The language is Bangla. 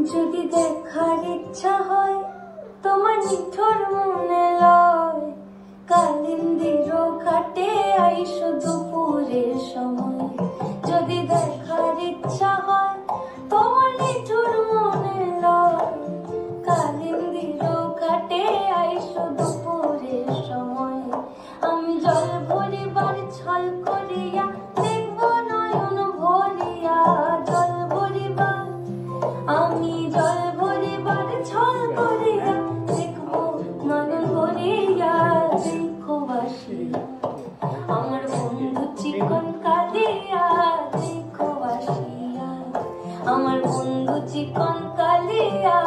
যদি দেখার ইচ্ছা হয় তোমার নিঠুর মনে লয়, কালিন্দির ঘাটে আইসো দুপুরের সময়। যদি দেখার ইচ্ছা হয় তোমার নিঠুর মনে লয়, কালিন্দির ঘাটে আইসো দুপুরের সময়। আমি জল ভরিবার ছল করিয়া দেখব নয়ন ভরিয়া, জল ভরিবার আমি জল ভরিবার ছল করিয়া দেখব নয়ন ভরিয়া। দেখো বাসিয়া আমার বন্ধু চিকন কালিয়া, দেখো বাসিয়া আমার বন্ধু চিকন কালিয়া।